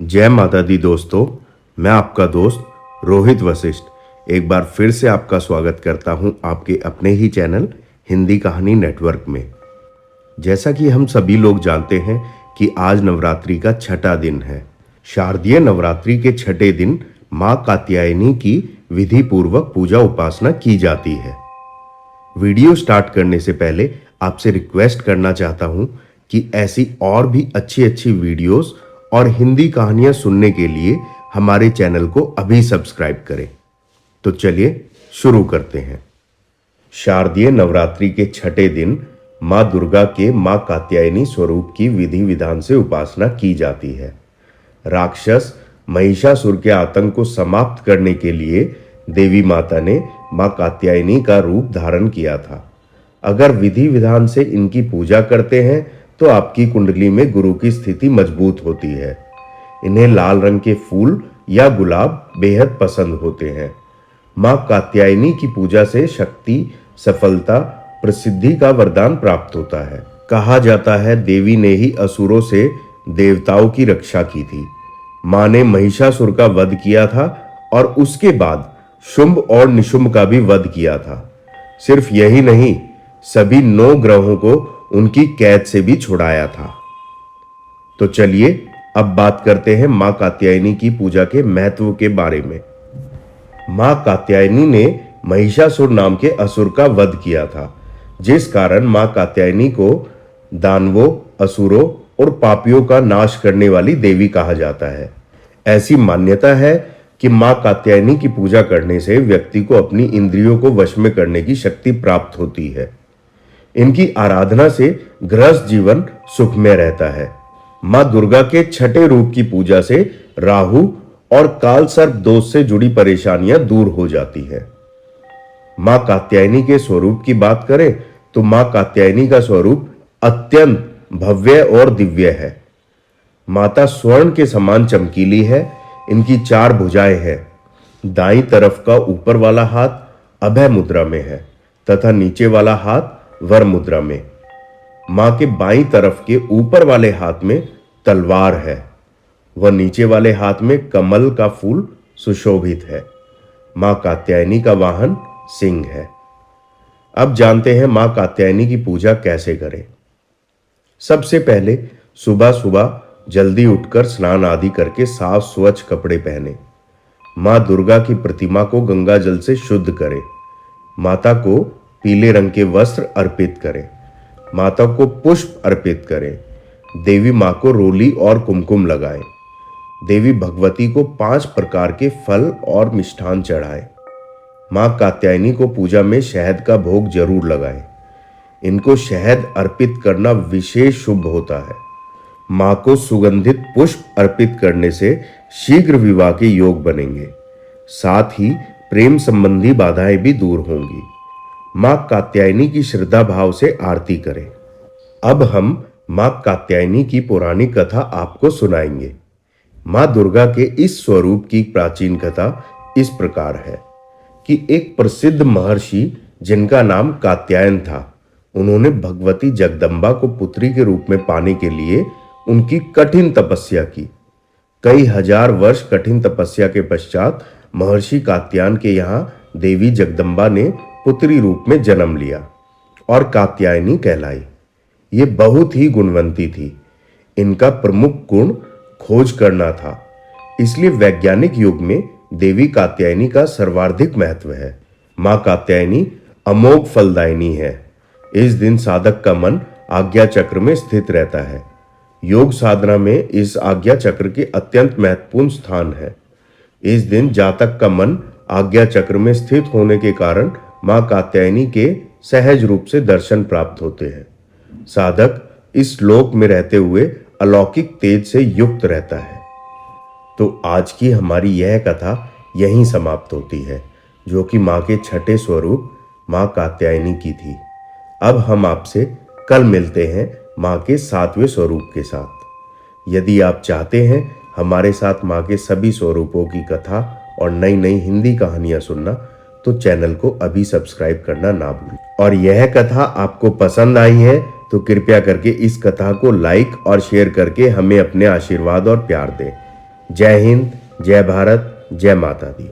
जय माता दी दोस्तों। मैं आपका दोस्त रोहित वशिष्ठ एक बार फिर से आपका स्वागत करता हूं आपके अपने ही चैनल हिंदी कहानी नेटवर्क में। जैसा कि हम सभी लोग जानते हैं कि आज नवरात्रि का छठा दिन है। शारदीय नवरात्रि के छठे दिन मां कात्यायनी की विधि पूर्वक पूजा उपासना की जाती है। वीडियो स्टार्ट करने से पहले आपसे रिक्वेस्ट करना चाहता हूं कि ऐसी और भी अच्छी वीडियोस और हिंदी कहानियां सुनने के लिए हमारे चैनल को अभी सब्सक्राइब करें। तो चलिए शुरू करते हैं। शारदीय नवरात्रि के छठे दिन मां दुर्गा के मां कात्यायनी स्वरूप की विधि विधान से उपासना की जाती है। राक्षस महिषासुर के आतंक को समाप्त करने के लिए देवी माता ने मां कात्यायनी का रूप धारण किया था। अगर विधि विधान से इनकी पूजा करते हैं तो आपकी कुंडली में गुरु की स्थिति मजबूत होती है। इन्हें लाल रंग के फूल या गुलाब बेहद पसंद होते हैं। मां कात्यायनी की पूजा से शक्ति, सफलता, प्रसिद्धि का वरदान प्राप्त होता है। कहा जाता है देवी ने ही असुरों से देवताओं की रक्षा की थी। मां ने महिषासुर का वध किया था और उसके बाद शुंभ और निशुंभ का भी वध किया था। सिर्फ यही नहीं, सभी 9 ग्रहों को उनकी कैद से भी छुड़ाया था। तो चलिए अब बात करते हैं मां कात्यायनी की पूजा के महत्व के बारे में। मां कात्यायनी ने महिषासुर नाम के असुर का वध किया था, जिस कारण मां कात्यायनी को दानवों, असुरों और पापियों का नाश करने वाली देवी कहा जाता है। ऐसी मान्यता है कि मां कात्यायनी की पूजा करने से व्यक्ति को अपनी इंद्रियों को वश में करने की शक्ति प्राप्त होती है। इनकी आराधना से गृहस्थ जीवन सुखमय रहता है। मां दुर्गा के छठे रूप की पूजा से राहु और काल सर्प दोष से जुड़ी परेशानियां दूर हो जाती है। मां कात्यायनी के स्वरूप की बात करें तो मां कात्यायनी का स्वरूप अत्यंत भव्य और दिव्य है। माता स्वर्ण के समान चमकीली है। इनकी 4 भुजाएं हैं। दाईं तरफ का ऊपर वाला हाथ अभय मुद्रा में है तथा नीचे वाला हाथ वर मुद्रा में। मां के बाईं तरफ के ऊपर वाले हाथ में तलवार है व नीचे वाले हाथ में कमल का फूल सुशोभित है। मां कात्यायनी का वाहन सिंह है। अब जानते हैं मां कात्यायनी की पूजा कैसे करें। सबसे पहले सुबह सुबह जल्दी उठकर स्नान आदि करके साफ स्वच्छ कपड़े पहने। मां दुर्गा की प्रतिमा को गंगा जल से शुद्ध करें। माता को पीले रंग के वस्त्र अर्पित करें। माता को पुष्प अर्पित करें। देवी मां को रोली और कुमकुम लगाएं। देवी भगवती को 5 प्रकार के फल और मिष्ठान चढ़ाएं। मां कात्यायनी को पूजा में शहद का भोग जरूर लगाएं। इनको शहद अर्पित करना विशेष शुभ होता है। मां को सुगंधित पुष्प अर्पित करने से शीघ्र विवाह के योग बनेंगे। साथ ही प्रेम संबंधी बाधाएं भी दूर होंगी। मां कात्यायनी की श्रद्धा भाव से आरती करें। अब हम मां कात्यायनी की पौराणिक कथा आपको सुनाएंगे। मां दुर्गा के इस स्वरूप की प्राचीन कथा इस प्रकार है कि एक प्रसिद्ध महर्षि जिनका नाम कात्यायन था, उन्होंने भगवती जगदम्बा को पुत्री के रूप में पाने के लिए उनकी कठिन तपस्या की। कई हजार वर्ष कठिन तपस्या के पश्चात महर्षि कात्यायन के यहाँ देवी जगदम्बा ने पुत्री रूप में जन्म लिया और कात्यायनी कहलाई। ये बहुत ही गुणवंती थी। इनका प्रमुख गुण खोज करना था, इसलिए वैज्ञानिक युग में देवी कात्यायनी का सर्वाधिक महत्व है। मां कात्यायनी अमोघ फलदायिनी है। इस दिन साधक का मन आज्ञा चक्र में स्थित रहता है। योग साधना में इस आज्ञा चक्र के अत्यंत महत्वपूर्ण स्थान है। इस दिन जातक का मन आज्ञा चक्र में स्थित होने के कारण मां कात्यायनी के सहज रूप से दर्शन प्राप्त होते हैं। साधक इस लोक में रहते हुए अलौकिक तेज से युक्त रहता है। तो आज की हमारी यह कथा यहीं समाप्त होती है, जो कि मां के छठे स्वरूप मां कात्यायनी की थी। अब हम आपसे कल मिलते हैं मां के 7वें स्वरूप के साथ। यदि आप चाहते हैं हमारे साथ मां के सभी स्वरूपों की कथा और नई नई हिंदी कहानियां सुनना, तो चैनल को अभी सब्सक्राइब करना ना भूलें। और यह कथा आपको पसंद आई है तो कृपया करके इस कथा को लाइक और शेयर करके हमें अपने आशीर्वाद और प्यार दें। जय हिंद, जय भारत, जय माता दी।